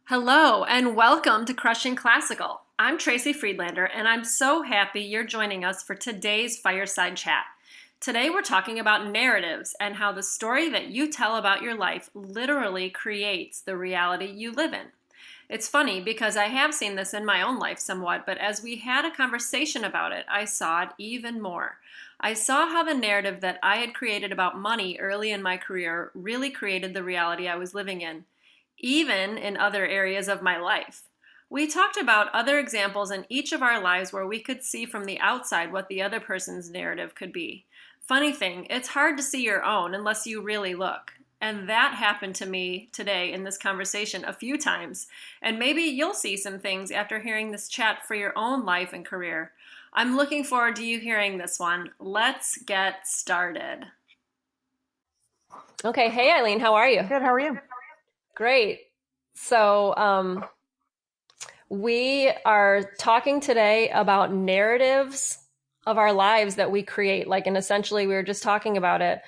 Hello, and welcome to Crushing Classical. I'm Tracy Friedlander, and I'm so happy you're joining us for today's Fireside Chat. Today, we're talking about narratives and how the story that you tell about your life literally creates the reality you live in. It's funny because I have seen this in my own life somewhat, but as we had a conversation about it, I saw it even more. I saw how the narrative that I had created about money early in my career really created the reality I was living in, even in other areas of my life. We talked about other examples in each of our lives where we could see from the outside what the other person's narrative could be. Funny thing, it's hard to see your own unless you really look. And that happened to me today in this conversation a few times. And maybe you'll see some things after hearing this chat for your own life and career. I'm looking forward to you hearing this one. Let's get started. Okay, hey Eileen, how are you? Good. How are you? Great. So, we are talking today about narratives of our lives that we create. And essentially, we were just talking about it.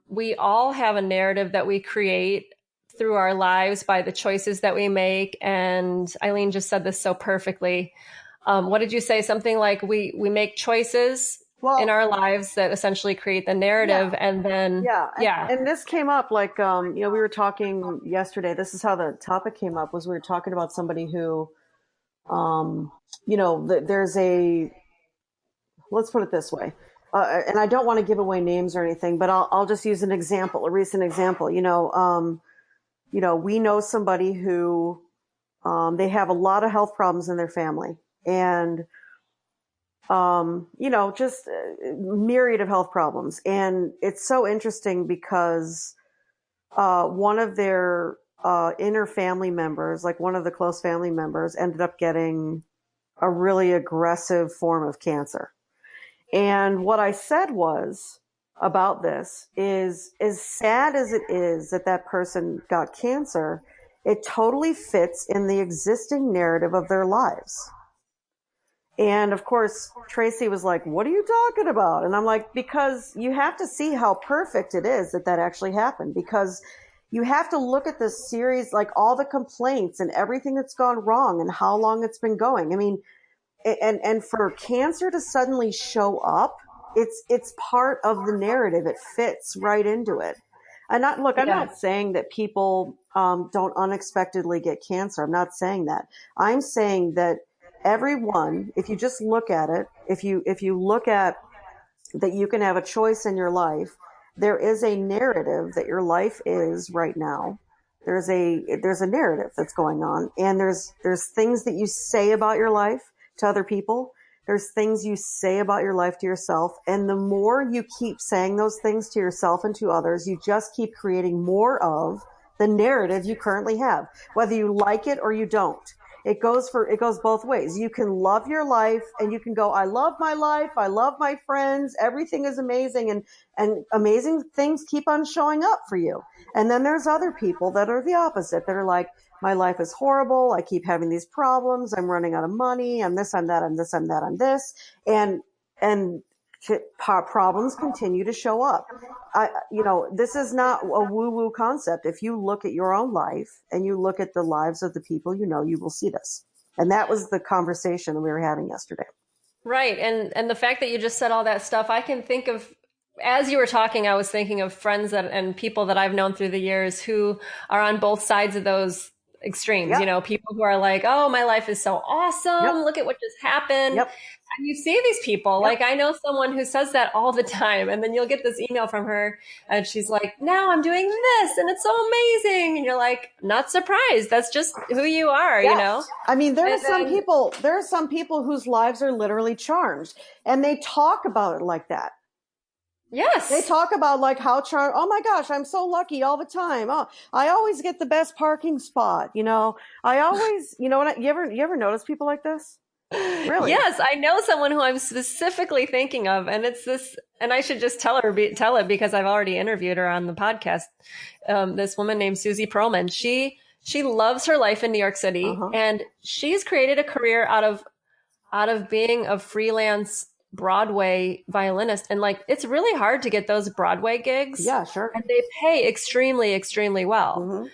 We all have a narrative that we create through our lives by the choices that we make. And Eileen just said this so perfectly. What did you say? Something like we make choices in our lives that essentially create the narrative, and then and this came up we were talking yesterday. This is how the topic came up. Was we were talking about somebody who, there's a, let's put it this way, and I don't want to give away names or anything, but I'll just use an example, a recent example. We know somebody who, they have a lot of health problems in their family, and just a myriad of health problems. And it's so interesting because one of their inner family members, like one of the close family members, ended up getting a really aggressive form of cancer. And what I said was about this is, as sad as it is that that person got cancer, it totally fits in the existing narrative of their lives. And of course, Tracy was like, what are you talking about? And I'm like, because you have to see how perfect it is that that actually happened, because you have to look at this series, like all the complaints and everything that's gone wrong and how long it's been going. I mean, and for cancer to suddenly show up, it's part of the narrative. It fits right into it. I'm not saying that people don't unexpectedly get cancer. I'm not saying that. I'm saying that everyone, if you just look at it, if you look at that you can have a choice in your life, there is a narrative that your life is right now. There's a narrative that's going on, and there's things that you say about your life to other people. There's things you say about your life to yourself. And the more you keep saying those things to yourself and to others, you just keep creating more of the narrative you currently have, whether you like it or you don't. It goes both ways. You can love your life and you can go, I love my life. I love my friends. Everything is amazing, and amazing things keep on showing up for you. And then there's other people that are the opposite, that are like, my life is horrible. I keep having these problems. I'm running out of money. I'm this, I'm that, I'm this, I'm that, I'm this. And problems continue to show up. This is not a woo-woo concept. If you look at your own life and you look at the lives of the people you will see this. And that was the conversation that we were having yesterday. Right. And the fact that you just said all that stuff, I can think of, as you were talking, I was thinking of friends and people that I've known through the years who are on both sides of those extremes. Yep. People who are like, oh, my life is so awesome. Yep. Look at what just happened. Yep. And you see these people, Yep. I know someone who says that all the time. And then you'll get this email from her and she's like, now I'm doing this and it's so amazing. And you're like, not surprised. That's just who you are, Yes. I mean, there are some people whose lives are literally charmed, and they talk about it like that. Yes. They talk about like how charmed, oh my gosh, I'm so lucky all the time. Oh, I always get the best parking spot. I always, you ever notice people like this? Really? Yes, I know someone who I'm specifically thinking of, and it's this, and I should just tell it because I've already interviewed her on the podcast. This woman named Susie Perlman. She loves her life in New York City, and she's created a career out of being a freelance Broadway violinist. And it's really hard to get those Broadway gigs. Yeah, sure. And they pay extremely, extremely well.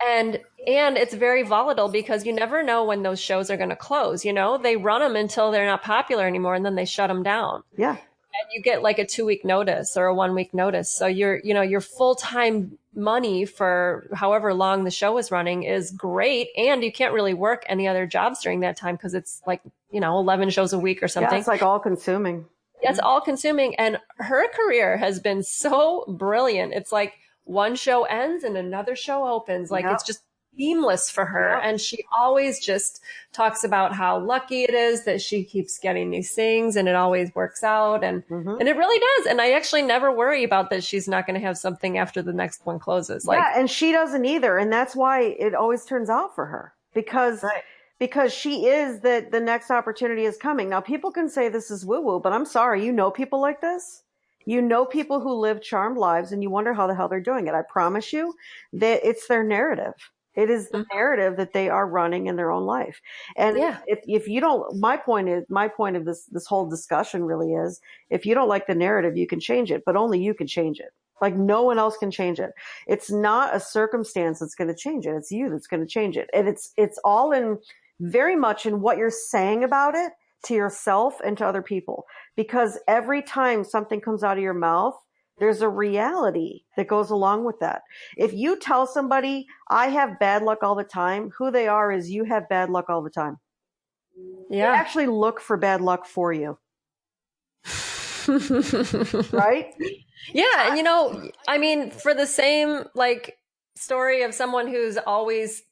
And it's very volatile because you never know when those shows are going to close. They run them until they're not popular anymore, and then they shut them down. Yeah. And you get like a 2-week notice or a 1-week notice. So your full-time money for however long the show is running is great. And you can't really work any other jobs during that time because it's like, 11 shows a week or Yeah, something. it's like all consuming. It's all consuming. And her career has been so brilliant. It's like one show ends and another show opens. Like Yep. it's just seamless for her. Yep. And she always just talks about how lucky it is that she keeps getting these things and it always works out. And it really does. And I actually never worry about that she's not going to have something after the next one closes. Like, yeah, and she doesn't either. And that's why it always turns out for her because right. because she is that the next opportunity is coming. Now, people can say this is woo-woo, but I'm sorry, people like this. You know people who live charmed lives and you wonder how the hell they're doing it. I promise you that it's their narrative. It is the narrative that they are running in their own life. And if you don't, my point of this whole discussion really is, if you don't like the narrative, you can change it, but only you can change it. Like no one else can change it. It's not a circumstance that's going to change it. It's you that's going to change it. And it's all in very much in what you're saying about it to yourself and to other people. Because every time something comes out of your mouth, there's a reality that goes along with that. If you tell somebody, I have bad luck all the time, who they are is you have bad luck all the time. Yeah. They actually look for bad luck for you. Right? Yeah. And I mean, for the same like story of someone who's always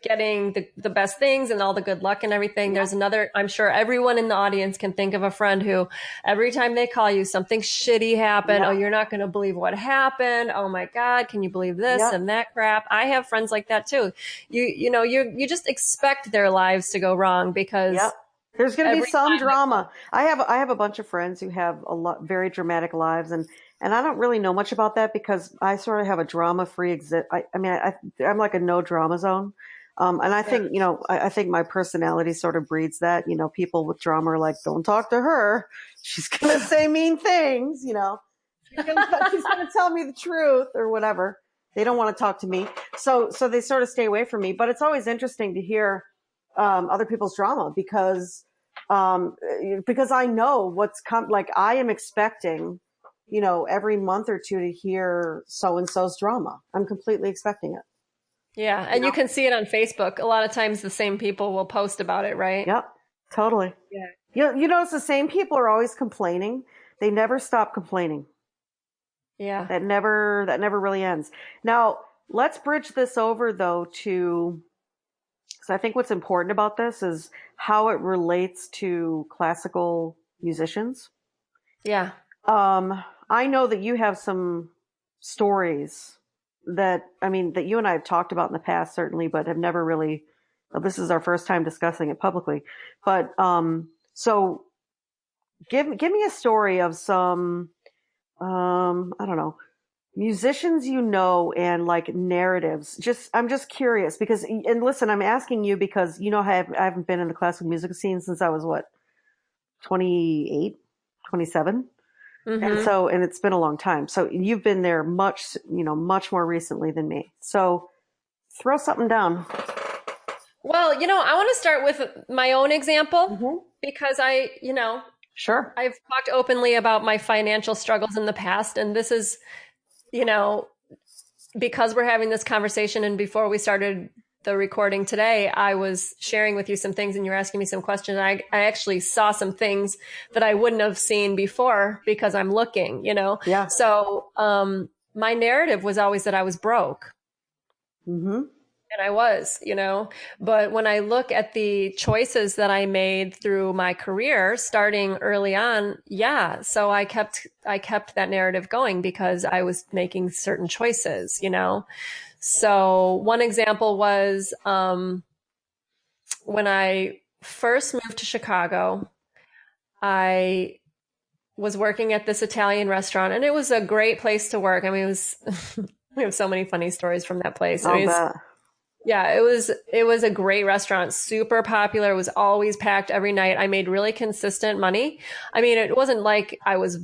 getting the best things and all the good luck and everything. There's another, I'm sure everyone in the audience can think of a friend who every time they call you, something shitty happened. Oh, you're not going to believe what happened. Oh my God. Can you believe this and that crap? I have friends like that too. You just expect their lives to go wrong because there's going to be some drama. I have a bunch of friends who have very dramatic lives and I don't really know much about that because I sort of have a drama-free I'm like a no drama zone. And I think, I think my personality sort of breeds that, people with drama are like, don't talk to her. She's going to say mean things, she's going to tell me the truth or whatever. They don't want to talk to me. So they sort of stay away from me, but it's always interesting to hear, other people's drama because I know what's like I am expecting, every month or two to hear so-and-so's drama. I'm completely expecting it. Yeah. And you can see it on Facebook. A lot of times the same people will post about it, right? Yep. Totally. Yeah. You notice the same people are always complaining. They never stop complaining. Yeah. That never really ends. Now, let's bridge this over though because I think what's important about this is how it relates to classical musicians. Yeah. I know that you have some stories that you and I have talked about in the past, certainly, but have never really, this is our first time discussing it publicly. But, so give me a story of some, I don't know, musicians, and like narratives. I'm just curious because, and listen, I'm asking you because, I haven't been in the classical music scene since I was 28, 27. And it's been a long time. So you've been there much more recently than me. So throw something down. Well, I want to start with my own example because Sure. I've talked openly about my financial struggles in the past. And this is, because we're having this conversation and before we started the recording today, I was sharing with you some things and you're asking me some questions. I actually saw some things that I wouldn't have seen before because I'm looking, Yeah. So, my narrative was always that I was broke. And I was, but when I look at the choices that I made through my career starting early on, so I kept that narrative going because I was making certain choices, So one example was when I first moved to Chicago, I was working at this Italian restaurant and it was a great place to work. I mean, it was, we have so many funny stories from that place. It was a great restaurant, super popular. It was always packed every night. I made really consistent money. I mean, it wasn't like I was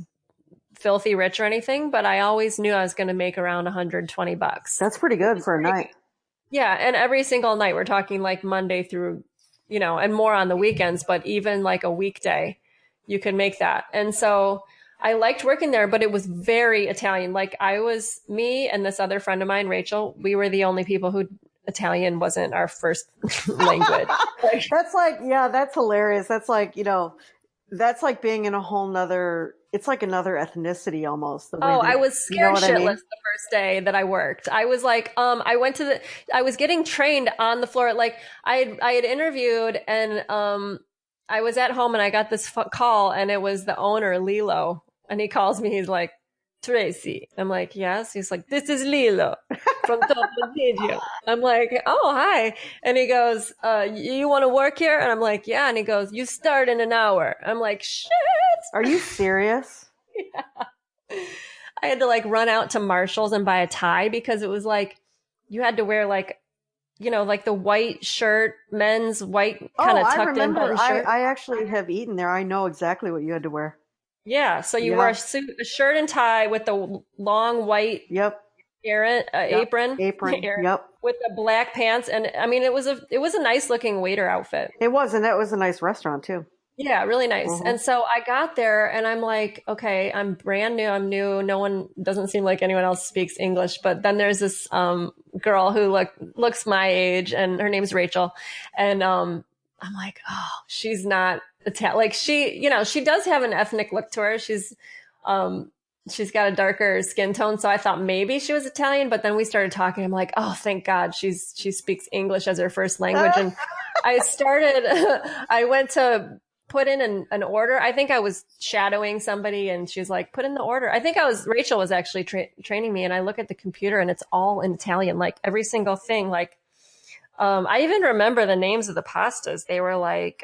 filthy rich or anything, but I always knew I was going to make around $120. That's pretty good for a night. Yeah, and every single night we're talking like Monday through, and more on the weekends, but even like a weekday, you can make that. And so I liked working there, but it was very Italian. Like me and this other friend of mine, Rachel, we were the only people who Italian wasn't our first language. Like, That's like, yeah, that's hilarious. That's like, that's like being in a whole nother, it's like another ethnicity almost, the way oh, they, I was you know scared what I shitless mean? the first day that I worked. I was like, I was getting trained on the floor. Like I had interviewed and I was at home and I got this call and it was the owner, Lilo, and he calls me. He's like, Tracy. I'm like, yes. He's like, this is Lilo from Top Video. I'm like, oh, hi. And he goes, you want to work here? And I'm like, yeah. And he goes, you start in an hour. I'm like, shit. Are you serious? I had to like run out to Marshall's and buy a tie because it was like you had to wear like, like the white shirt, men's white kind Oh, of I tucked in remember. button I, shirt. I actually have eaten there. I know exactly what you had to wear. Yeah, so you wore Yeah. a suit, a shirt and tie with the long white Yep. Yep. apron, Apron. Aaron, Yep. with the black pants, and I mean it was a nice looking waiter outfit. It was, and that was a nice restaurant too. Yeah, really nice. Hmm. And so I got there and I'm like, okay, I'm brand new. I'm new. No one doesn't seem like anyone else speaks English. But then there's this girl who looks my age and her name's Rachel. And I'm like, oh, she's not Italian. Like she does have an ethnic look to her. She's got a darker skin tone. So I thought maybe she was Italian, but then we started talking. I'm like, oh, thank God she speaks English as her first language. And I started, I went to put in an order. I think I was shadowing somebody and she's like, put in the order. Rachel was actually training me and I look at the computer and it's all in Italian, like every single thing. Like, I even remember the names of the pastas. They were like,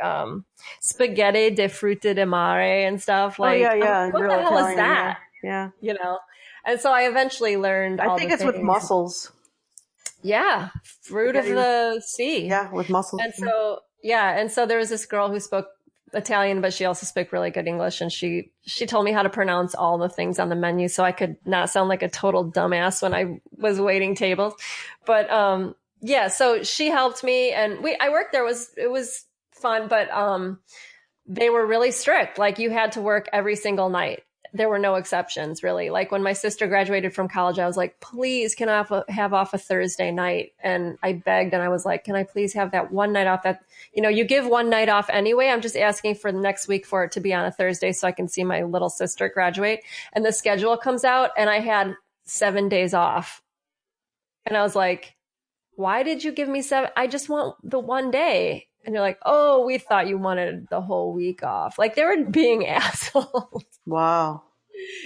spaghetti de frutte de mare and stuff. Oh yeah, Like, yeah, what real the hell is Italian. Yeah, that? yeah. You know? And so I eventually learned I all think the it's with things. mussels. Yeah. Fruit of Spaghetti with, the sea. yeah, with mussels. And so, yeah, and so there was this girl who spoke Italian, but she also spoke really good English, and she told me how to pronounce all the things on the menu, so I could not sound like a total dumbass when I was waiting tables. But yeah, so she helped me, and I worked there. It was fun, but they were really strict. Like you had to work every single night. There were no exceptions, really. Like when my sister graduated from college, I was like, please, can I have off a Thursday night? And I begged and I was like, can I please have that one night off that, you give one night off anyway. I'm just asking for the next week for it to be on a Thursday so I can see my little sister graduate. And the schedule comes out and I had 7 days off. And I was like, why did you give me 7? I just want the one day. And they're like, oh, we thought you wanted the whole week off. Like they were being assholes. Wow.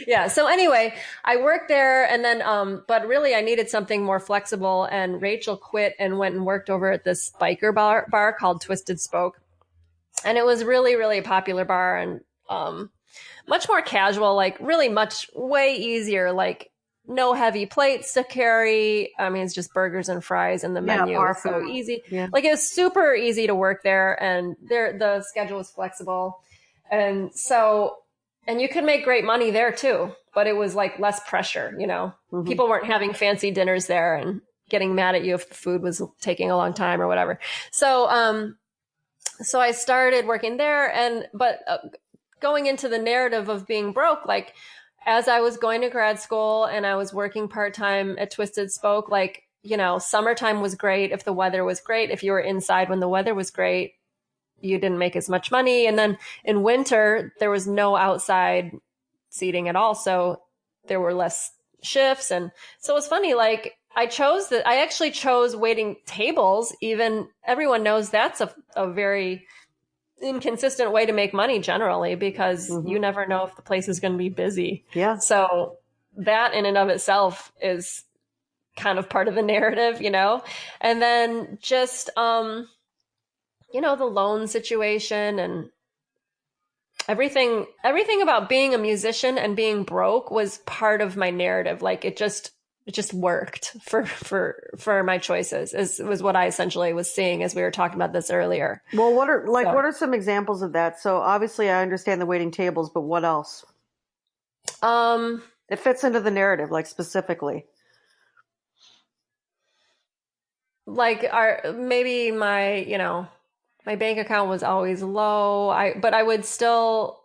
Yeah. So anyway, I worked there and then, but really I needed something more flexible and Rachel quit and went and worked over at this biker bar called Twisted Spoke. And it was really, really a popular bar and, much more casual, like really much way easier, like no heavy plates to carry. I mean, it's just burgers and fries and the Yeah, menu bar is so food. easy. Yeah. Like it was super easy to work there and the schedule was flexible. And so, and you could make great money there too, but it was like less pressure. Hmm. People weren't having fancy dinners there and getting mad at you if the food was taking a long time or whatever. So I started working there but going into the narrative of being broke, like as I was going to grad school and I was working part-time at Twisted Spoke, like, summertime was great if the weather was great. If you were inside when the weather was great, you didn't make as much money. And then in winter, there was no outside seating at all. So there were less shifts. And so it was funny. Like I actually chose waiting tables. Even everyone knows that's a very inconsistent way to make money generally because you never know if the place is going to be busy. Yeah. So that in and of itself is kind of part of the narrative, and then just, the loan situation and everything about being a musician and being broke was part of my narrative. Like it just worked for my choices was what I essentially was seeing as we were talking about this earlier. Well, what are some examples of that? So obviously I understand the waiting tables, but what else? It fits into the narrative, like specifically. like maybe my bank account was always low. But I would still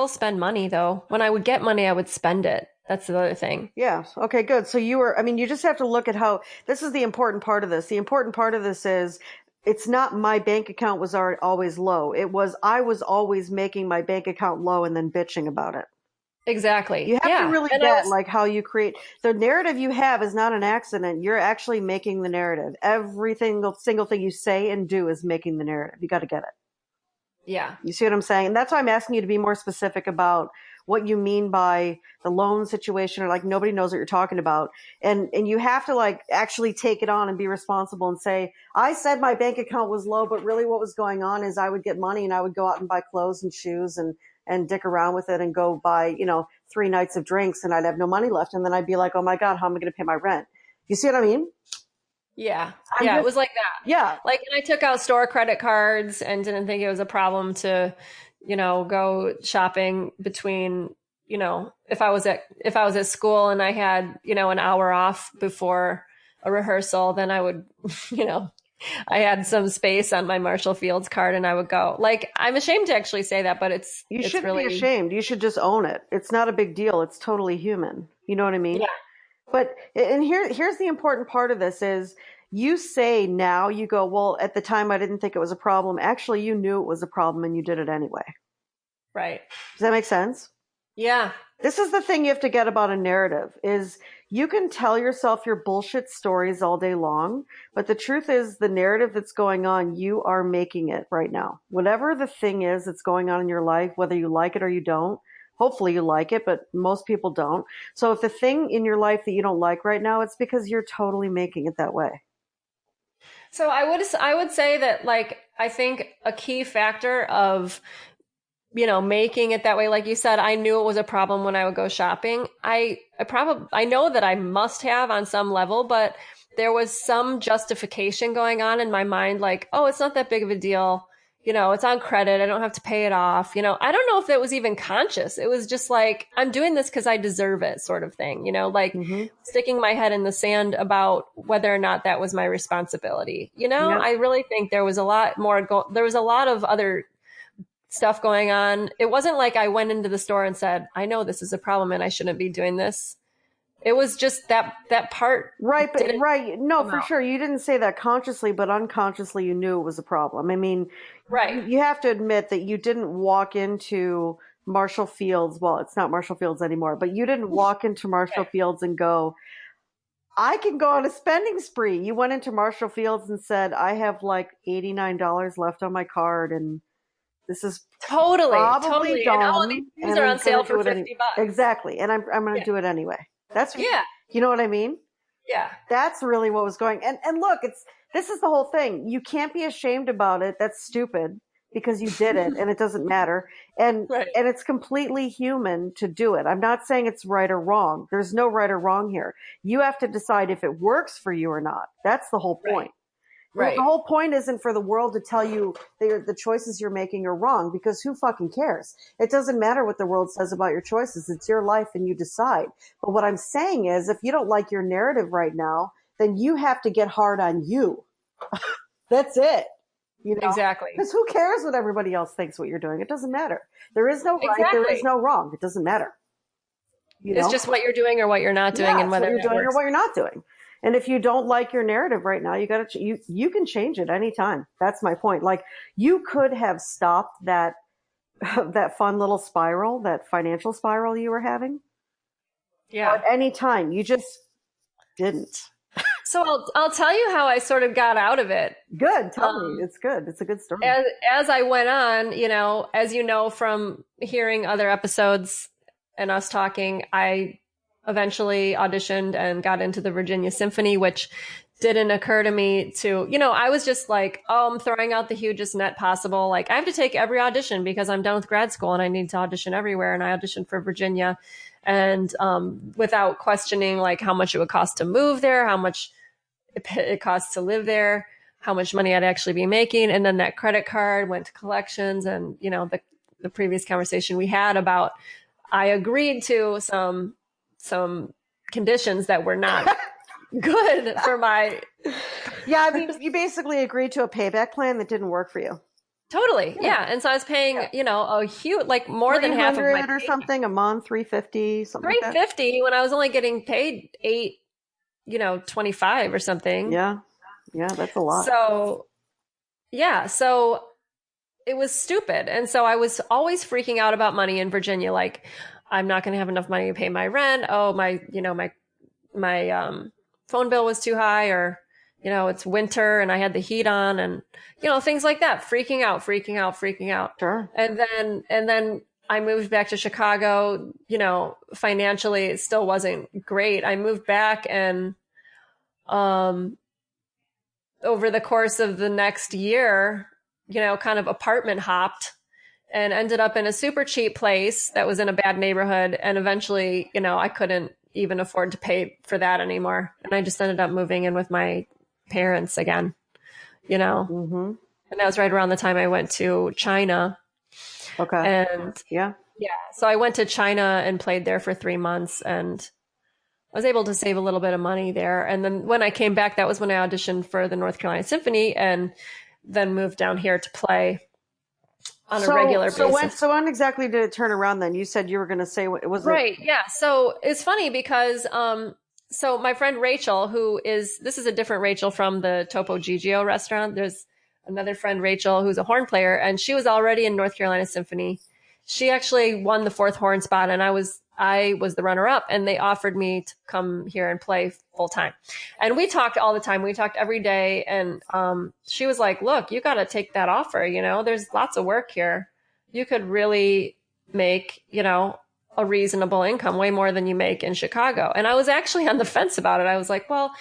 spend money though. When I would get money, I would spend it. That's the other thing. Yeah. Okay, good. So I mean, you just have to look at how this is the important part of this. The important part of this is it's not my bank account was always low. It was I was always making my bank account low and then bitching about it. You Exactly. have to Yeah. really And I get was like how you create the narrative you have is not an accident. You're actually making the narrative. Everything, single thing you say and do is making the narrative. You got to get it. yeah. You see what I'm saying? And that's why I'm asking you to be more specific about what you mean by the loan situation or like nobody knows what you're talking about. And you have to like actually take it on and be responsible and say, I said my bank account was low, but really what was going on is I would get money and I would go out and buy clothes and shoes and dick around with it and go buy, 3 nights of drinks and I'd have no money left. And then I'd be like, oh my God, how am I going to pay my rent? You see what I mean? Yeah. I'm Yeah, it just, was like that. yeah, Like, and I took out store credit cards and didn't think it was a problem to, go shopping between, if I was at school and I had, an hour off before a rehearsal, then I would, you know, I had some space on my Marshall Fields card and I would go. Like, I'm ashamed to actually say that, but you it's shouldn't be really, ashamed. You should just own it. It's not a big deal. It's totally human. You know what I mean? yeah, But and here's the important part of this is you say now you go, well, at the time I didn't think it was a problem. Actually, you knew it was a problem and you did it anyway. right. Does that make sense? Yeah. This is the thing you have to get about a narrative is you can tell yourself your bullshit stories all day long, but the truth is the narrative that's going on, you are making it right now. Whatever the thing is that's going on in your life, whether you like it or you don't, hopefully you like it, but most people don't. So if the thing in your life that you don't like right now, it's because you're totally making it that way. So I would say that like I think a key factor of making it that way, like you said, I knew it was a problem when I would go shopping. I know that I must have on some level, but there was some justification going on in my mind, like, oh, it's not that big of a deal. It's on credit. I don't have to pay it off. I don't know if that was even conscious. It was just like, I'm doing this because I deserve it, sort of thing, like Hmm. sticking my head in the sand about whether or not that was my responsibility. Yep. I really think there was a lot more, there was a lot of other stuff going on. It wasn't like I went into the store and said, I know this is a problem and I shouldn't be doing this. It was just that part Right, but didn't right, no, come for out. sure. You didn't say that consciously, but unconsciously you knew it was a problem. I mean, Right. you have to admit that you didn't walk into Marshall Fields. Well, it's not Marshall Fields anymore, but you didn't walk into Marshall Fields and go, I can go on a spending spree. You went into Marshall Fields and said, I have like $89 left on my card and this is Totally, probably totally. And oh, these dumb shoes and are I'm on going sale to do for it any 50 bucks. exactly. And I'm going to Yeah. do it anyway. That's, Yeah. you know what I mean? Yeah. That's really what was going. And look, this is the whole thing. You can't be ashamed about it. That's stupid because you did it and it doesn't matter. And Right. and it's completely human to do it. I'm not saying it's right or wrong. There's no right or wrong here. You have to decide if it works for you or not. That's the whole Right. point. The Right. whole point isn't for the world to tell you the choices you're making are wrong because who fucking cares? It doesn't matter what the world says about your choices. It's your life and you decide. But what I'm saying is if you don't like your narrative right now, then you have to get hard on you. That's it. Exactly. Because who cares what everybody else thinks what you're doing? It doesn't matter. There is no right. There is Exactly. no wrong. It doesn't matter. You It's know? just what you're doing or what you're not doing Yeah, and it's what whether you're that doing or works. what you're not doing. And if you don't like your narrative right now, you got to you can change it anytime. That's my point. Like you could have stopped that that fun little spiral, that financial spiral you were having Yeah. at any time. You just didn't. So I'll tell you how I sort of got out of it. Good. Tell me. Um, It's good. It's a good story. as I went on, as you know from hearing other episodes and us talking, I eventually auditioned and got into the Virginia Symphony, which didn't occur to me to, I was just like, oh, I'm throwing out the hugest net possible. Like I have to take every audition because I'm done with grad school and I need to audition everywhere. And I auditioned for Virginia and without questioning like how much it would cost to move there, how much it costs to live there, how much money I'd actually be making. And then that credit card went to collections and, the previous conversation we had about I agreed to some conditions that were not Good for my Yeah, I mean, you basically agreed to a payback plan that didn't work for you. totally. Yeah. Yeah. And so I was paying, a huge, like more than half of my 300 or something a month, 350, something like that. 350 when I was only getting paid 25 or something. Yeah. Yeah, that's a lot. So, yeah. So it was stupid. And so I was always freaking out about money in Virginia. Like, I'm not going to have enough money to pay my rent. Oh, my phone bill was too high, or, it's winter and I had the heat on, and, things like that. Freaking out, freaking out, freaking out. Sure. And then I moved back to Chicago. Financially, it still wasn't great. I moved back, and, um, over the course of the next year, kind of apartment hopped and ended up in a super cheap place that was in a bad neighborhood. And eventually, I couldn't even afford to pay for that anymore. And I just ended up moving in with my parents again, you know. Mm-hmm. And that was right around the time I went to China. Okay. And Yeah. yeah, so I went to China and played there for 3 months, and I was able to save a little bit of money there. And then when I came back, that was when I auditioned for the North Carolina Symphony, and then moved down here to play on a regular basis. So when exactly did it turn around then? You said you were going to say what was it? Right. Yeah. So it's funny because, so my friend Rachel, this is a different Rachel from the Topo Gigio restaurant. There's another friend, Rachel, who's a horn player, and she was already in North Carolina Symphony. She actually won the fourth horn spot, and I was the runner up, and they offered me to come here and play full time. And we talked all the time. We talked every day. And, she was like, look, you got to take that offer. There's lots of work here. You could really make, a reasonable income, way more than you make in Chicago. And I was actually on the fence about it. I was like, well,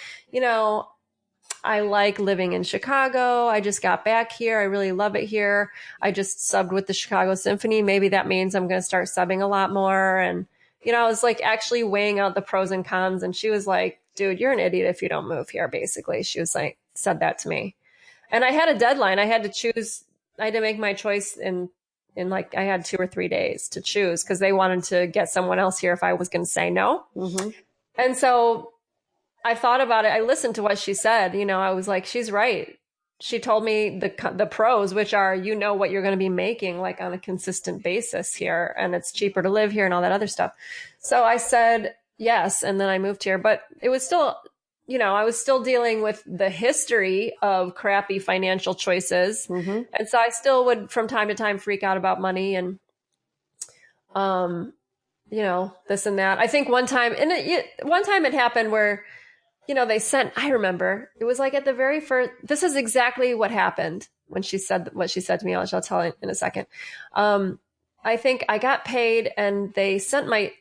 I like living in Chicago. I just got back here. I really love it here. I just subbed with the Chicago Symphony. Maybe that means I'm going to start subbing a lot more. And, I was like actually weighing out the pros and cons. And she was like, dude, you're an idiot if you don't move here. Basically, she was like, said that to me. And I had a deadline. I had to make my choice in like, I had 2 or 3 days to choose, because they wanted to get someone else here if I was going to say no. Mm-hmm. And so I thought about it. I listened to what she said. I was like, she's right. She told me the pros, which are, what you're going to be making like on a consistent basis here, and it's cheaper to live here and all that other stuff. So I said yes, and then I moved here. But it was still, I was still dealing with the history of crappy financial choices. Mm-hmm. And so I still would from time to time freak out about money and, this and that. I think one time it happened where, I remember it was like at the very first, this is exactly what happened when she said what she said to me. I'll tell you in a second. I think I got paid, and they sent my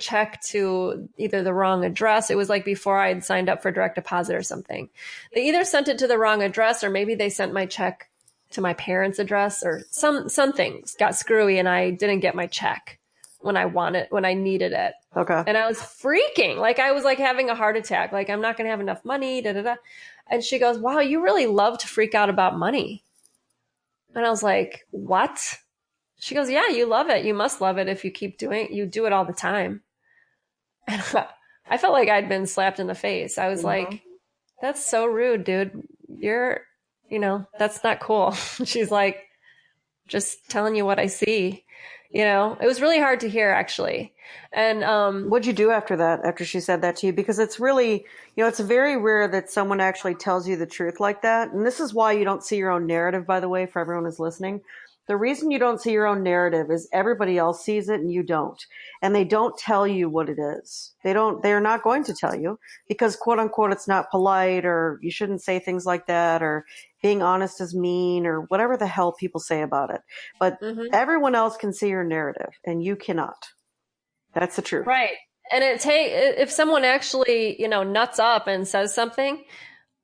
check to either the wrong address. It was like before I had signed up for direct deposit or something. They either sent it to the wrong address, or maybe they sent my check to my parents' address, or some things got screwy, and I didn't get my check when I needed it. Okay. And I was freaking, like I was like having a heart attack. Like, I'm not going to have enough money, da, da, da. And she goes, wow, you really love to freak out about money. And I was like, what? She goes, yeah, you love it. You must love it if you you do it all the time. And I felt like I'd been slapped in the face. I was like, that's so rude, dude. That's not cool. She's like, just telling you what I see. It was really hard to hear, actually. And what'd you do after that, after she said that to you? Because it's really, it's very rare that someone actually tells you the truth like that. And this is why you don't see your own narrative, by the way, for everyone who's listening. The reason you don't see your own narrative is everybody else sees it and you don't. And they don't tell you what it is. They're not going to tell you, because quote unquote, it's not polite, or you shouldn't say things like that, or being honest is mean, or whatever the hell people say about it. But everyone else can see your narrative and you cannot. That's the truth. Right. And if someone actually, nuts up and says something,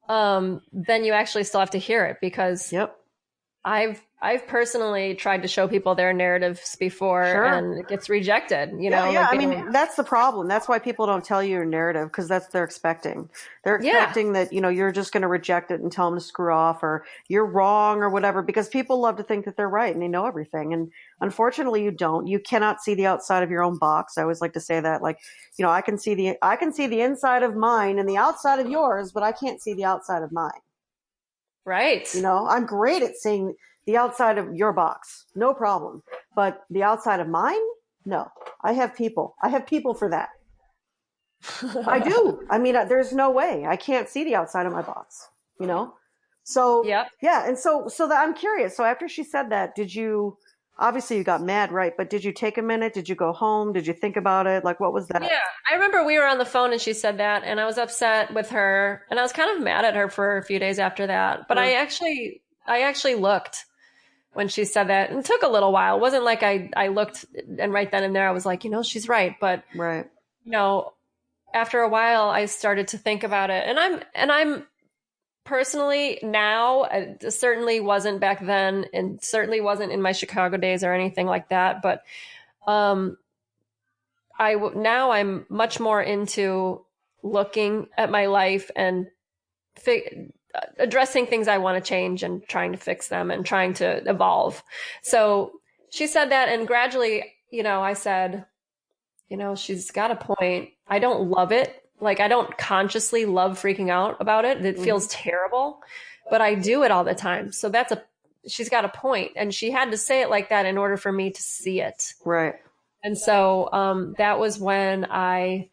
then you actually still have to hear it, because Yep. I've personally tried to show people their narratives before Sure. and it gets rejected, Yeah, yeah. like I they don't. mean, that's the problem. That's why people don't tell you your narrative because that's they're expecting. They're Yeah, expecting that, you're just going to reject it and tell them to screw off or you're wrong or whatever because people love to think that they're right and they know everything. And unfortunately, you don't. You cannot see the outside of your own box. I always like to say that like, I can see the inside of mine and the outside of yours, but I can't see the outside of mine. right. I'm great at seeing the outside of your box. No problem. But the outside of mine? No. I have people. I have people for that. I do. I mean, there's no way. I can't see the outside of my box, you know? So, Yep. yeah. And so that I'm curious. So after she said that, obviously you got mad, right? But did you take a minute? Did you go home? Did you think about it? Like, what was that? Yeah, I remember we were on the phone and she said that, and I was upset with her, and I was kind of mad at her for a few days after that. But Sure. I actually looked when she said that, and it took a little while. It wasn't like I looked and right then and there I was like, she's right. But Right. you know, after a while, I started to think about it, and I'm personally now, it certainly wasn't back then, and certainly wasn't in my Chicago days or anything like that. But um, now I'm much more into looking at my life and addressing things I want to change and trying to fix them and trying to evolve. So she said that, and gradually, I said, she's got a point. I don't love it. Like, I don't consciously love freaking out about it. It feels terrible, but I do it all the time. So she's got a point, and she had to say it like that in order for me to see it. Right. And so that was when I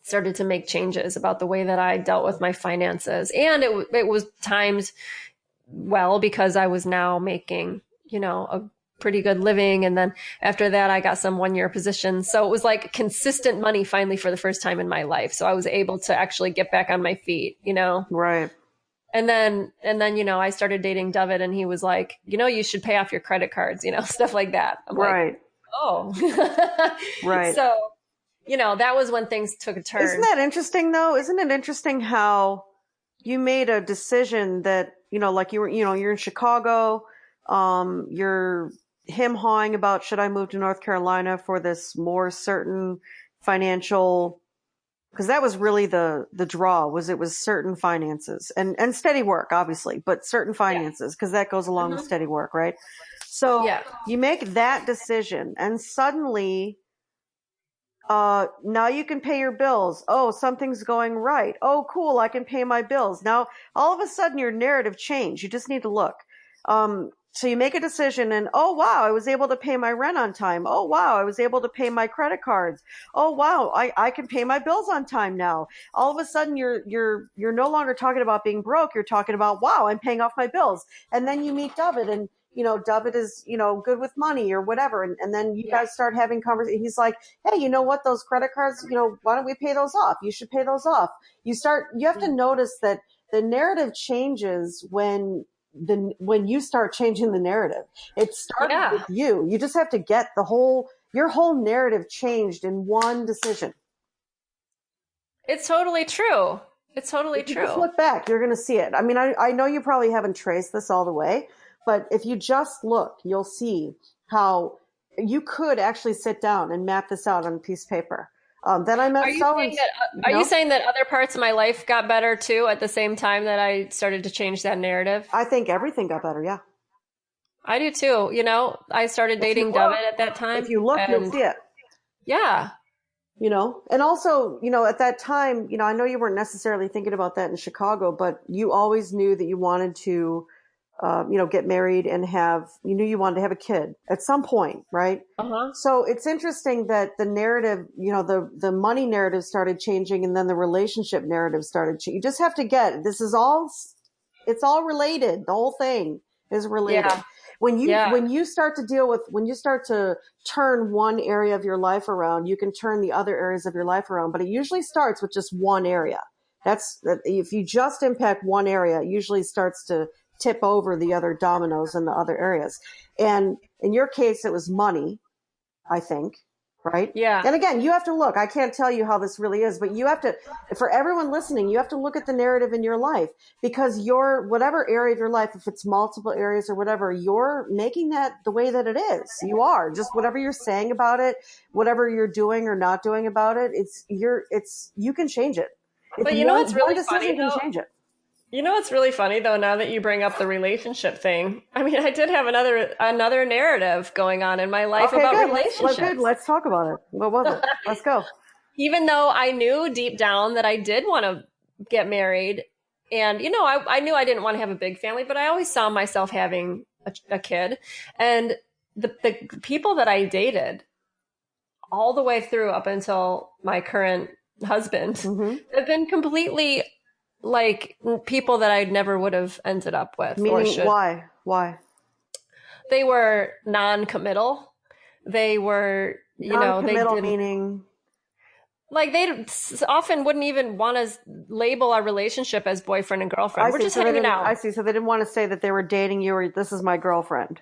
started to make changes about the way that I dealt with my finances. And it was timed well because I was now making, a pretty good living. And then after that, I got some 1 year positions. So it was like consistent money finally for the first time in my life. So I was able to actually get back on my feet, Right. And then, I started dating David, and he was like, you should pay off your credit cards, stuff like that. I'm like, Right. oh, Right. So, that was when things took a turn. Isn't that interesting though? Isn't it interesting how you made a decision that, like you're in Chicago, you're him-hawing about should I move to North Carolina for this more certain financial, because that was really the draw it was certain finances and steady work, obviously, but certain finances, because that goes along with steady work, right? So you make that decision and suddenly now you can pay your bills. Oh, something's going right. Oh, cool. I can pay my bills. Now, all of a sudden your narrative changed. You just need to look. So you make a decision and, oh, wow, I was able to pay my rent on time. Oh, wow, I was able to pay my credit cards. Oh, wow, I can pay my bills on time now. All of a sudden you're no longer talking about being broke. You're talking about, wow, I'm paying off my bills. And then you meet David and, David is, good with money or whatever. And then you guys start having conversations. He's like, hey, you know what? Those credit cards, why don't we pay those off? You should pay those off. You have to notice that the narrative changes when you start changing the narrative. It started with you. You just have to get your whole narrative changed in one decision. It's totally true. It's totally if you true. Just look back, you're going to see it. I mean, I know you probably haven't traced this all the way, but if you just look, you'll see how you could actually sit down and map this out on a piece of paper. Then I met Are you saying that other parts of my life got better too at the same time that I started to change that narrative? I think everything got better. Yeah, I do too. I started dating David at that time. If you look, you'll see it. Yeah. And also, at that time, I know you weren't necessarily thinking about that in Chicago, but you always knew that you wanted to, get married and you knew you wanted to have a kid at some point, right? Uh-huh. So it's interesting that the narrative, the money narrative started changing and then the relationship narrative started changing. You just have to it's all related. The whole thing is related. Yeah. When you start to turn one area of your life around, you can turn the other areas of your life around, but it usually starts with just one area. If you just impact one area, it usually starts to tip over the other dominoes in the other areas. And in your case, it was money, I think. right? Yeah. And again, you have to look. I can't tell you how this really is, but you have to, for everyone listening, you have to look at the narrative in your life, because whatever area of your life, if it's multiple areas or whatever, you're making that the way that it is. You are just whatever you're saying about it, whatever you're doing or not doing about it. You can change it. It's But you know what's one really funny decision can though? change it. You know what's really funny though, now that you bring up the relationship thing. I mean, I did have another narrative going on in my life Okay, about good. relationships. Let's talk about it. What was it? Let's go. Even though I knew deep down that I did want to get married, and I knew I didn't want to have a big family, but I always saw myself having a kid. And the people that I dated all the way through up until my current husband Mm-hmm. have been completely like people that I never would have ended up with or Meaning, should. why? Why? They were non-committal. They were, they Non-committal didn't meaning. like they often wouldn't even want to label our relationship as boyfriend and girlfriend. I We're see. just So they hanging didn't. I out. see. So they didn't want to say that they were dating you, or this is my girlfriend.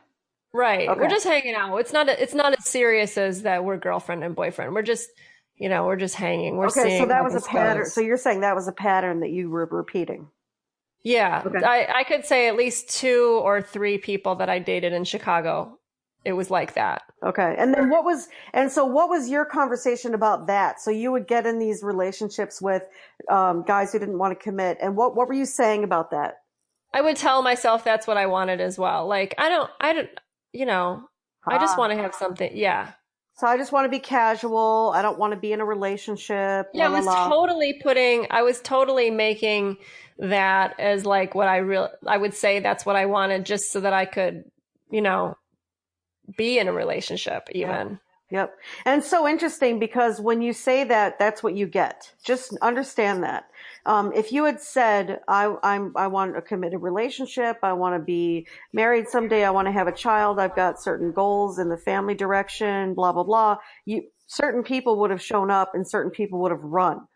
Right. We're Okay. just hanging out. It's not as serious as that we're girlfriend and boyfriend. We're just hanging. We're Okay. So seeing that how was a this pattern. So goes. you're saying that was a pattern that you were repeating. Yeah, Okay. I could say at least 2 or 3 people that I dated in Chicago. It was like that. Okay. And then what was your conversation about that? So you would get in these relationships with guys who didn't want to commit. And what were you saying about that? I would tell myself that's what I wanted as well. Like, you know, I just Ah. want to have something. Yeah. So I just want to be casual. I don't want to be in a relationship. Yeah, La la la. I was totally making that as like what I would say that's what I wanted just so that I could, you know, be in a relationship Yeah. even. Yep. And it's so interesting because when you say that, that's what you get. Just understand that. If you had said, I want a committed relationship. I want to be married someday. I want to have a child. I've got certain goals in the family direction, blah, blah, blah. Certain people would have shown up and certain people would have run.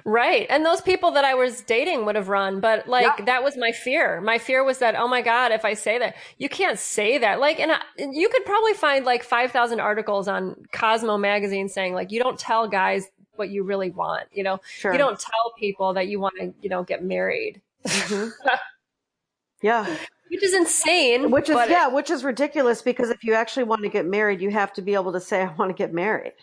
Right. And those people that I was dating would have run, but Yeah. like that was my fear. My fear was that, oh my God, if I say that, you can't say that. Like, and you could probably find like 5,000 articles on Cosmo magazine saying like, you don't tell guys what you really want. You Sure. don't tell people that you want to, get married, Hmm. Yeah. which is insane, Which is ridiculous because if you actually want to get married, you have to be able to say, I want to get married.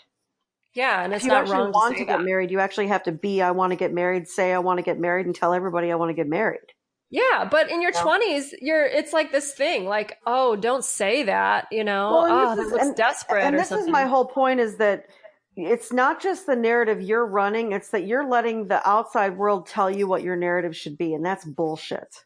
yeah. And If it's you not actually wrong to want say to get that. married, you actually have to be, I want to get married, say, I want to get married, and tell everybody I want to get married. Yeah. But in your Yeah. 20s, it's like this thing like, oh, don't say that, Well, and oh, that looks desperate or this is my something. whole point is that it's not just the narrative you're running, it's that you're letting the outside world tell you what your narrative should be, and that's bullshit.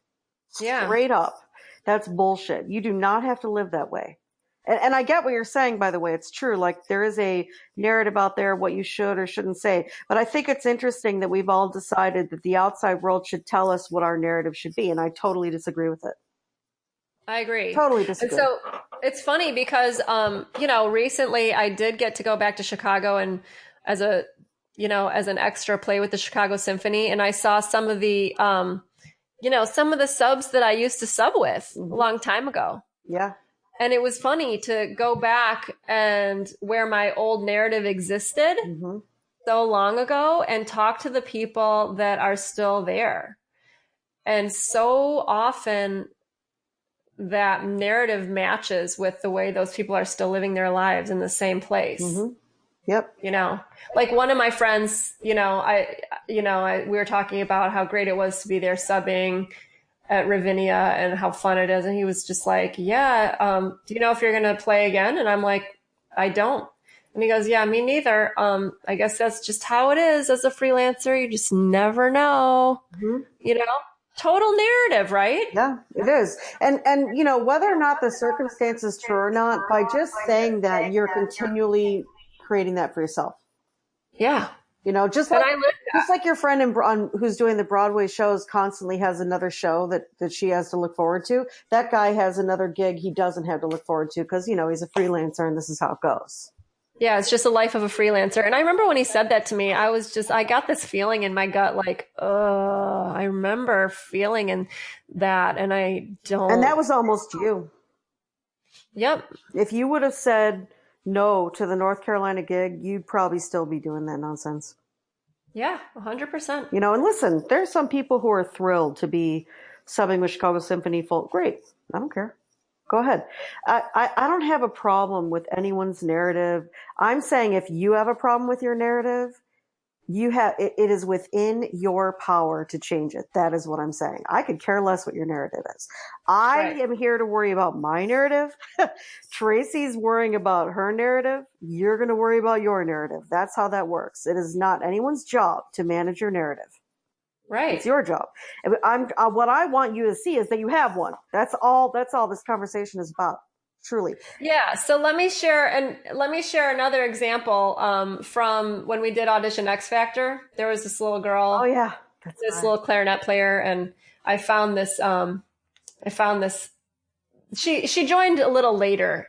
Yeah. Straight up. That's bullshit. You do not have to live that way. And I get what you're saying, by the way. It's true. Like there is a narrative out there what you should or shouldn't say. But I think it's interesting that we've all decided that the outside world should tell us what our narrative should be. And I totally disagree with it. I agree. Totally And disagree. so it's funny because, recently I did get to go back to Chicago and as as an extra play with the Chicago Symphony. And I saw some of the, some of the subs that I used to sub with a long time ago. Yeah. And it was funny to go back and where my old narrative existed Mm-hmm. so long ago and talk to the people that are still there. And so often that narrative matches with the way those people are still living their lives in the same place. Mm-hmm. Yep. Like one of my friends, we were talking about how great it was to be there subbing at Ravinia and how fun it is. And he was just like, yeah, do you know if you're going to play again? And I'm like, I don't. And he goes, yeah, me neither. I guess that's just how it is as a freelancer. You just never know, Mm-hmm. Total narrative, right? Yeah, it is. And whether or not the circumstance is true or not, by just saying that, you're continually creating that for yourself. Yeah. Just And like I lived that. your friend who's doing the Broadway shows constantly has another show that she has to look forward to. That guy has another gig he doesn't have to look forward to because, he's a freelancer and this is how it goes. Yeah, it's just a life of a freelancer. And I remember when he said that to me, I got this feeling in my gut like, oh, I remember feeling in that and I don't. And that was almost you. Yep. If you would have said, no to the North Carolina gig, you'd probably still be doing that nonsense. Yeah, 100%. And listen, there's some people who are thrilled to be subbing with Chicago Symphony full. Great. I don't care. Go ahead. I don't have a problem with anyone's narrative. I'm saying if you have a problem with your narrative, it is within your power to change it. That is what I'm saying. I could care less what your narrative is. I Right. am here to worry about my narrative. Tracy's worrying about her narrative. You're going to worry about your narrative. That's how that works. It is not anyone's job to manage your narrative. It's Right. your job. What I want you to see is that you have one. That's all this conversation is about. Truly. Yeah, so let me share another example from when we did Audition X Factor. There was this little Oh girl, yeah. That's this right. little clarinet player, and I found this she joined a little later,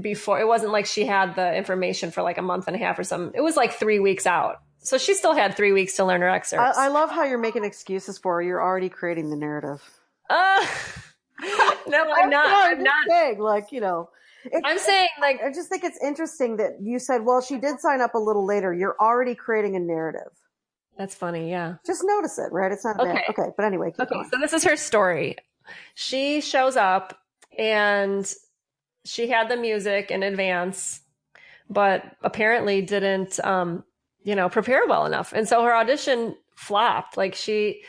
before. It wasn't like she had the information for like a month and a half or something. It was like 3 weeks out. So she still had 3 weeks to learn her excerpts. I love how you're making excuses for her. You're already creating the narrative. Uh, no, I'm not. I'm just not. saying, I'm saying like, I just think it's interesting that you said, well, she did sign up a little later. You're already creating a narrative. that's funny. Yeah. Just notice it, right? It's not bad. Okay. Okay, but anyway, keep Okay. going. So this is her story. She shows up and she had the music in advance, but apparently didn't, prepare well enough. And so her audition flopped. Like she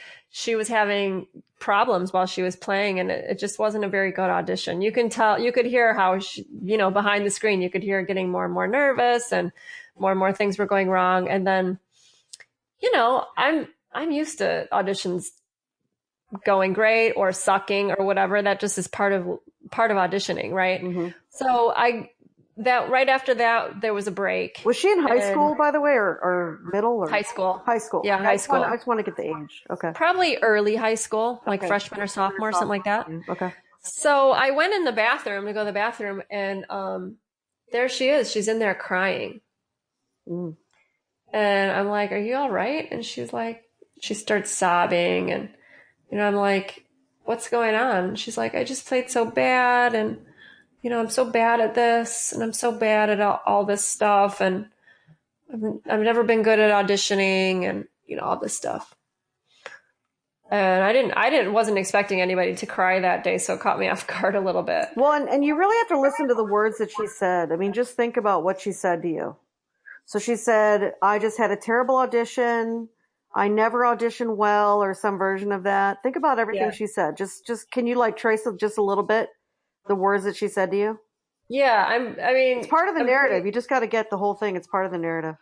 was having problems while she was playing, and it just wasn't a very good audition. You could hear how behind the screen, you could hear her getting more and more nervous, and more things were going wrong. And then, I'm used to auditions going great or sucking or whatever. That just is part of auditioning, right? Mm-hmm. So right after that, there was a break. Was she in high school, by the way, or middle or High school. high school? Yeah, high school. I just want to get the age. Okay. Probably early high school, like Okay. freshman or sophomore, something like that. Okay. So I went in the bathroom to go to the bathroom, and there she is. She's in there crying. Mm. And I'm like, "Are you all right?" And she starts sobbing, and I'm like, "What's going on?" She's like, "I just played so bad, and I'm so bad at this, and I'm so bad at all this stuff, and I've never been good at auditioning, and all this stuff." And wasn't expecting anybody to cry that day, so it caught me off guard a little bit. Well, and you really have to listen to the words that she said. I mean, just think about what she said to you. So she said, I just had a terrible audition. I never auditioned well, or some version of that. Think about everything she said. Just can you trace just a little bit the words that she said to you? Yeah, it's part of the narrative. You just got to get the whole thing. It's part of the narrative.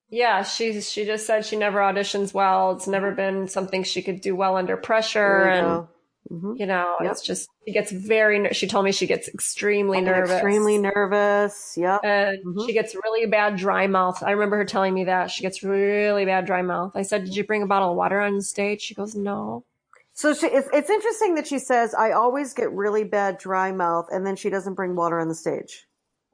Yeah, she just said she never auditions well. It's never been something she could do well under pressure, and it's just she told me she gets extremely nervous. Extremely nervous. Yep. And she gets really bad dry mouth. I remember her telling me that she gets really bad dry mouth. I said, "Did you bring a bottle of water on stage?" She goes, "No." So it's interesting that she says, I always get really bad dry mouth, and then she doesn't bring water on the stage.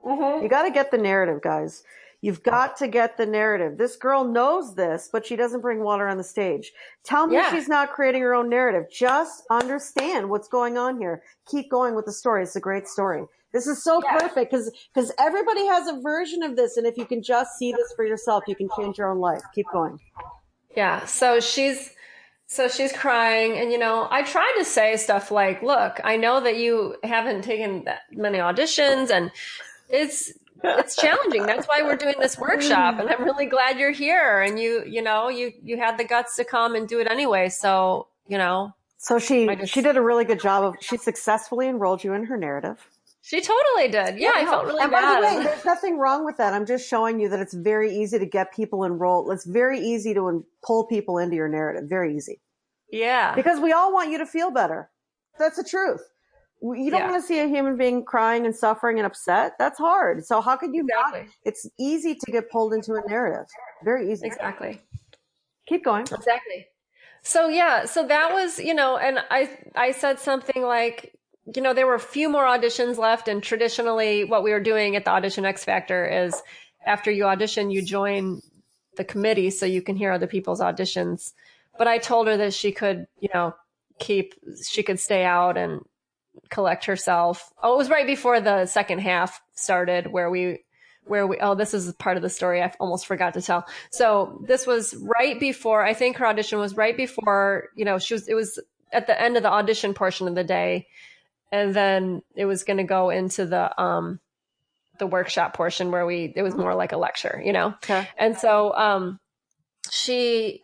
You got to get the narrative, guys. You've got to get the narrative. This girl knows this, but she doesn't bring water on the stage. Tell me she's not creating her own narrative. Just understand what's going on here. Keep going with the story. It's a great story. This is so perfect because everybody has a version of this, and if you can just see this for yourself, you can change your own life. Keep going. Yeah. So she's crying, and I tried to say stuff like, "Look, I know that you haven't taken that many auditions, and it's challenging. That's why we're doing this workshop, and I'm really glad you're here. And you had the guts to come and do it anyway. So So she did a really good job she successfully enrolled you in her narrative. She totally did. Yeah, I felt really and bad. By the way, there's nothing wrong with that. I'm just showing you that it's very easy to get people enrolled. It's very easy to pull people into your narrative. Very easy. Yeah. Because we all want you to feel better. That's the truth. You don't want to see a human being crying and suffering and upset. That's hard. So how could you not? It's easy to get pulled into a narrative. Very easy. Exactly. Keep going. Exactly. So so that was, and I said something like, there were a few more auditions left, and traditionally what we were doing at the Audition X Factor is after you audition, you join the committee so you can hear other people's auditions. But I told her that she could, she could stay out and collect herself. Oh, it was right before the second half started oh, this is part of the story I almost forgot to tell. So this was right before, I think her audition was right before, it was at the end of the audition portion of the day. And then it was going to go into the workshop portion where it was more like a lecture, Okay. And so,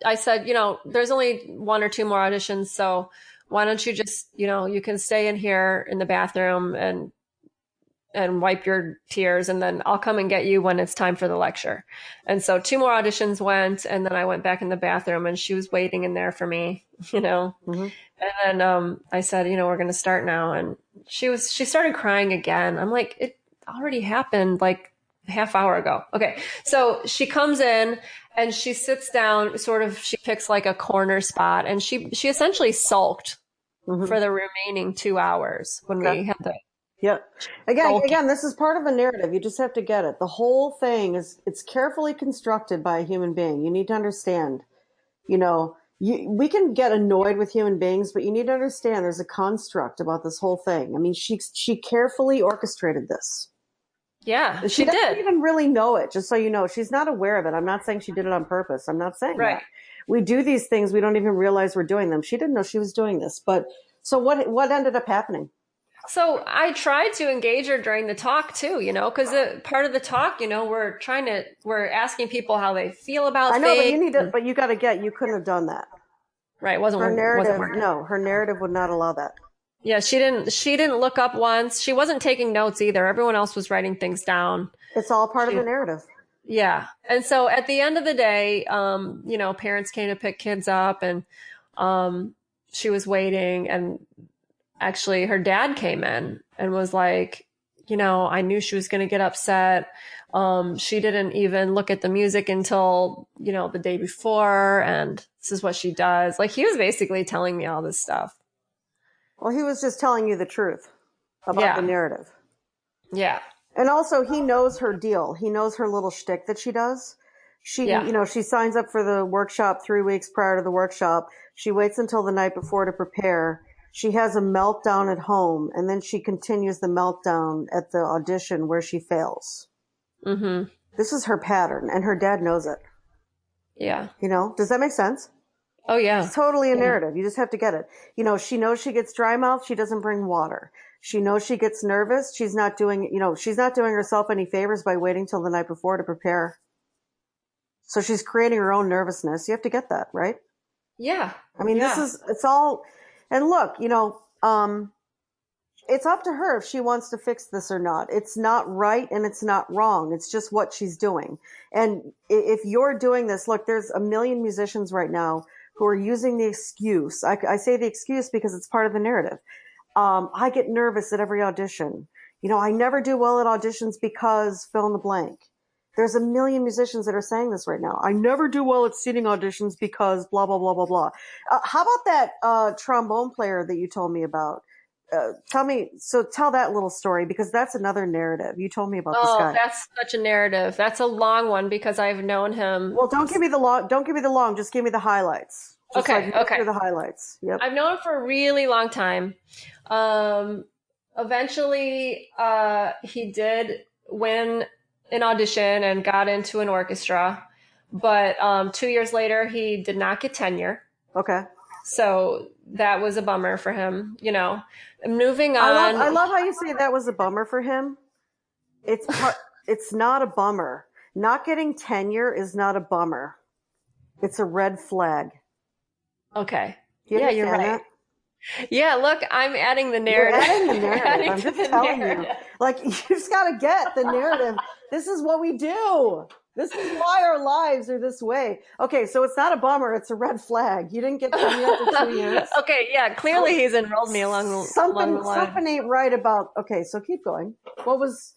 I said, there's only one or two more auditions. So why don't you just, you can stay in here in the bathroom and wipe your tears, and then I'll come and get you when it's time for the lecture. And so two more auditions went, and then I went back in the bathroom and she was waiting in there for me, Mm-hmm. And then I said, we're going to start now. And she started crying again. I'm like, it already happened like a half hour ago. Okay. So she comes in and she sits down, she picks like a corner spot, and she essentially sulked for the remaining 2 hours when we had the Yeah. Again, this is part of a narrative. You just have to get it. The whole thing it's carefully constructed by a human being. You need to understand, we can get annoyed with human beings, but you need to understand there's a construct about this whole thing. I mean, she carefully orchestrated this. Yeah, She doesn't even really know it, just so you know. She's not aware of it. I'm not saying she did it on purpose. I'm not saying that. We do these things, we don't even realize we're doing them. She didn't know she was doing this. But so what ended up happening? So I tried to engage her during the talk too, because part of the talk, we're asking people how they feel about I know, things. but you got to you couldn't have done that. Right. Her narrative, no, her narrative would not allow that. Yeah. She didn't look up once. She wasn't taking notes either. Everyone else was writing things down. It's all part of the narrative. Yeah. And so at the end of the day, parents came to pick kids up, and she was waiting, and actually her dad came in and was like, I knew she was going to get upset. She didn't even look at the music until, the day before. And this is what she does. Like, he was basically telling me all this stuff. Well, he was just telling you the truth about the narrative. Yeah. And also, he knows her deal. He knows her little shtick that she does. She signs up for the workshop 3 weeks prior to the workshop. She waits until the night before to prepare. She has a meltdown at home, and then she continues the meltdown at the audition where she fails. Mm-hmm. This is her pattern, and her dad knows it. Yeah. Does that make sense? Oh, yeah. It's totally a narrative. You just have to get it. She knows she gets dry mouth. She doesn't bring water. She knows she gets nervous. She's not doing herself any favors by waiting till the night before to prepare. So she's creating her own nervousness. You have to get that, right? Yeah. I mean, it's all, and look, it's up to her if she wants to fix this or not. It's not right and it's not wrong. It's just what she's doing. And if you're doing this, look, there's a million musicians right now who are using the excuse. I say the excuse because it's part of the narrative. I get nervous at every audition. I never do well at auditions because fill in the blank. There's a million musicians that are saying this right now. I never do well at singing auditions because blah, blah, blah, blah, blah. How about that trombone player that you told me about? Tell that little story, because that's another narrative. You told me about this guy. Oh, that's such a narrative. That's a long one because I've known him. Well, don't give me the long. Just give me the highlights. Okay. The highlights. Yep. I've known him for a really long time. Eventually, he did win an audition and got into an orchestra, but 2 years later, he did not get tenure. Okay. So that was a bummer for him. Moving on. I love how you say that was a bummer for him. It's not a bummer. Not getting tenure is not a bummer. It's a red flag. Okay. Yeah, you're right. That? Yeah, look, I'm adding the narrative. You're adding the narrative. I'm just telling you. Like, you just got to get the narrative. This is what we do. This is why our lives are this way. Okay, so it's not a bummer. It's a red flag. You didn't get tenure after 2 years. Okay, yeah, clearly he's enrolled me along the line. Something ain't right about. Okay, so keep going. What was?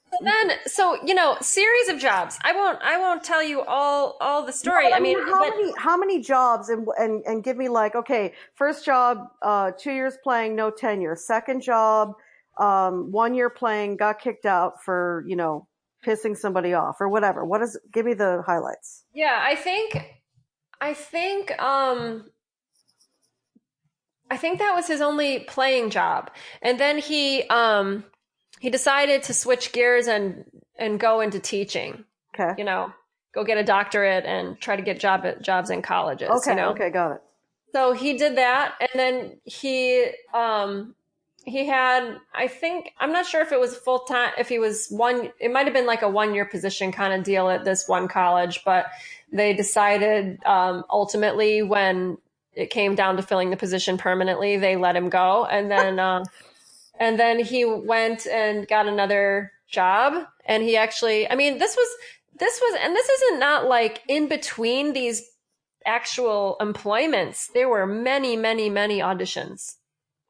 Series of jobs. I won't tell you all the story. No, how many jobs and give me like, okay, first job, 2 years playing, no tenure. Second job, 1 year playing, got kicked out for pissing somebody off or whatever. Give me the highlights. Yeah, I think I think that was his only playing job. And then he decided to switch gears and go into teaching, Okay. you know, go get a doctorate and try to get jobs in colleges, Okay. Okay. Got it. So he did that, and then he had, I think, I'm not sure if it was full time, if he was one, it might have been like a 1 year position kind of deal at this one college, but they decided ultimately when it came down to filling the position permanently, they let him go, and then he went and got another job, and he actually, I mean, this was, and this isn't not like in between these actual employments. There were many, many, many auditions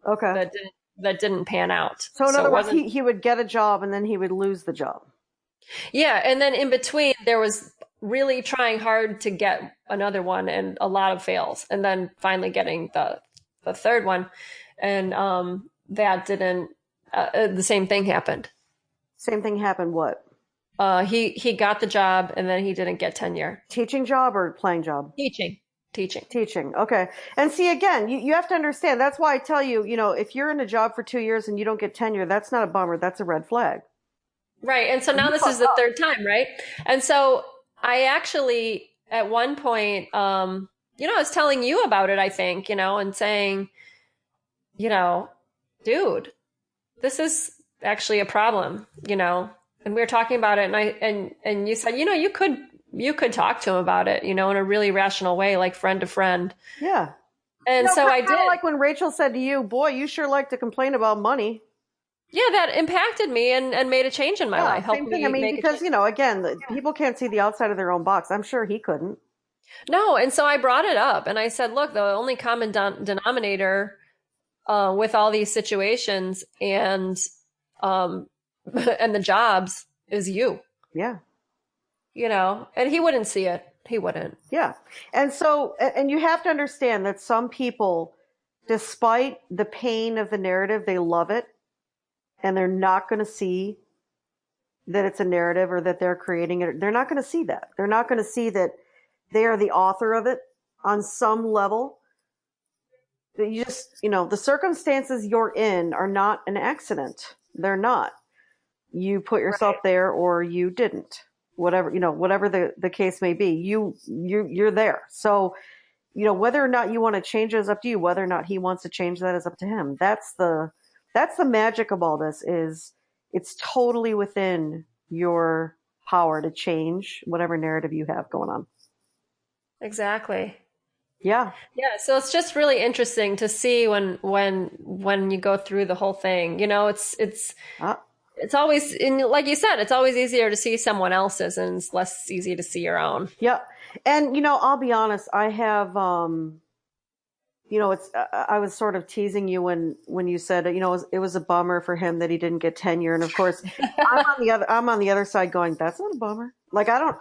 Okay. that didn't pan out. So in So other it words, wasn't. he would get a job and then he would lose the job. Yeah, and then in between there was really trying hard to get another one and a lot of fails, and then finally getting the third one, and that didn't. The same thing happened. Same thing happened. What? He got the job and then he didn't get tenure. Teaching job or playing job? Teaching, teaching. Teaching. Okay. And see, again, you have to understand. That's why I tell you, if you're in a job for 2 years and you don't get tenure, that's not a bummer. That's a red flag. Right. And so now You this is fucked the up. third time, right? And so I actually, at one point, I was telling you about it, I think, and saying, you know, dude, this is actually a problem, and we were talking about it, and and you said, you could talk to him about it, in a really rational way, like friend to friend. Yeah. And so I Kind of did. like when Rachel said to you, boy, you sure like to complain about money. Yeah, that impacted me and made a change in my life, helped Same thing. I me mean, make a because, change. again, people can't see the outside of their own box. I'm sure he couldn't. No, and so I brought it up and I said, look, the only common denominator with all these situations and um, and the jobs is you, Yeah. and he wouldn't see it. He wouldn't. Yeah. And so, and you have to understand that some people, despite the pain of the narrative, they love it. And they're not going to see that it's a narrative or that they're creating it. They're not going to see that. They're not going to see that they are the author of it on some level. That you just, the circumstances you're in are not an accident. They're not. You put yourself Right. there or you didn't. Whatever the case may be, you're there. So, whether or not you want to change it is up to you. Whether or not he wants to change that is up to him. That's the magic of all this. Is it's totally within your power to change whatever narrative you have going on. Exactly. Yeah. Yeah, so it's just really interesting to see when you go through the whole thing. Uh, It's always, and like you said, it's always easier to see someone else's and it's less easy to see your own. yeah. And I'll be honest. I have it's I was sort of teasing you when you said it was a bummer for him that he didn't get tenure, and of course I'm on the other side going, that's not a bummer. Like I don't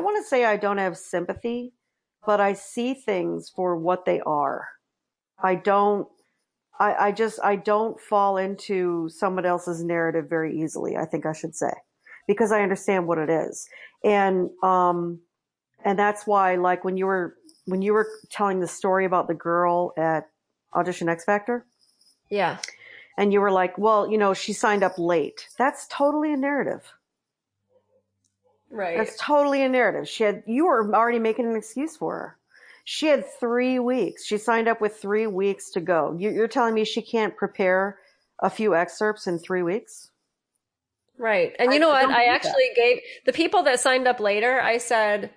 want to say I don't have sympathy, but I see things for what they are. I don't I don't fall into someone else's narrative very easily, I think I should say, because I understand what it is. And that's why, like, when you were telling the story about the girl at Audition X Factor, Yeah. and you were like, well, she signed up late. That's totally a narrative. Right. That's totally a narrative. You were already making an excuse for her. She had 3 weeks. She signed up with 3 weeks to go. You're telling me she can't prepare a few excerpts in 3 weeks? Right. And I you know what? don't I believe that. actually gave the people that signed up later, I said,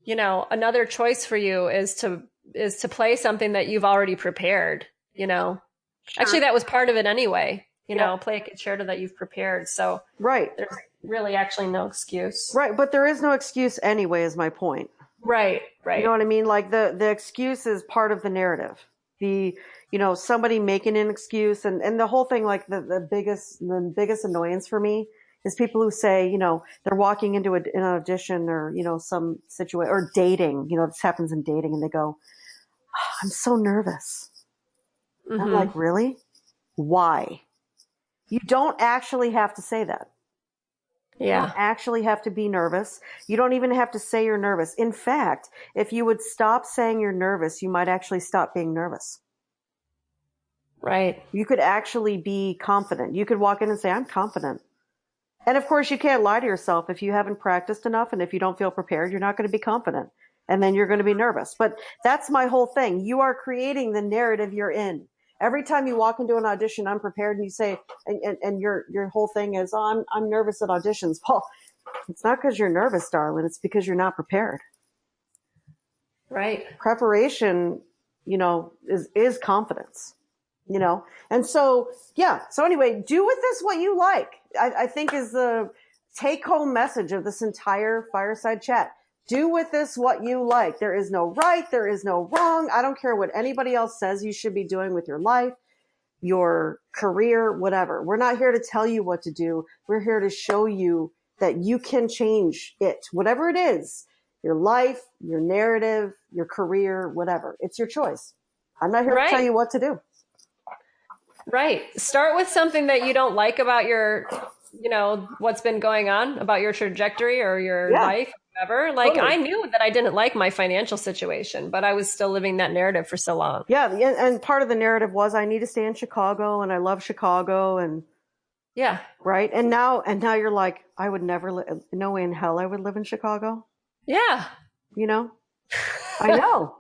another choice for you is to play something that you've already prepared, Sure. Actually, that was part of it anyway, Yeah. play a concerto that you've prepared. So Right. there's really actually no excuse. Right. But there is no excuse anyway, is my point. Right, right. You know what I mean? Like the excuse is part of the narrative. Somebody making an excuse and the whole thing, like the biggest annoyance for me is people who say, they're walking into an audition or, some situation or dating, this happens in dating and they go, oh, I'm so nervous. I'm Mm-hmm. like, really? Why? You don't actually have to say that. You don't Yeah. actually have to be nervous. You don't even have to say you're nervous. In fact, if you would stop saying you're nervous, you might actually stop being nervous. Right. You could actually be confident. You could walk in and say, I'm confident. And of course, you can't lie to yourself. If you haven't practiced enough and if you don't feel prepared, you're not going to be confident. And then you're going to be nervous. But that's my whole thing. You are creating the narrative you're in. Every time you walk into an audition, I'm prepared, and you say, and your whole thing is, oh, I'm nervous at auditions. Well, it's not because you're nervous, darling. It's because you're not prepared. Right. Preparation, is confidence. And so, yeah. So anyway, do with this what you like, I think is the take home message of this entire fireside chat. Do with this what you like. There is no right. There is no wrong. I don't care what anybody else says you should be doing with your life, your career, whatever. We're not here to tell you what to do. We're here to show you that you can change it, whatever it is, your life, your narrative, your career, whatever. It's your choice. I'm not here to tell you what to do. Right. Start with something that you don't like about your, what's been going on, about your trajectory or your life, whatever. Like, totally. I knew that I didn't like my financial situation, but I was still living that narrative for so long. Yeah. And part of the narrative was I need to stay in Chicago, and I love Chicago, and yeah. Right. And now you're like, I would never, no way in hell I would live in Chicago. Yeah. I know.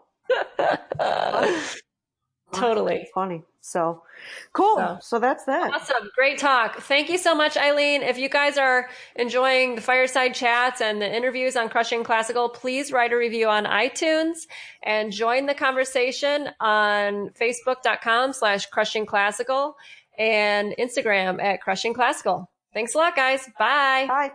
Totally. Funny. So cool. So that's that. Awesome. Great talk. Thank you so much, Eileen. If you guys are enjoying the fireside chats and the interviews on Crushing Classical, please write a review on iTunes and join the conversation on facebook.com/crushingclassical and Instagram at Crushing Classical. Thanks a lot, guys. Bye. Bye.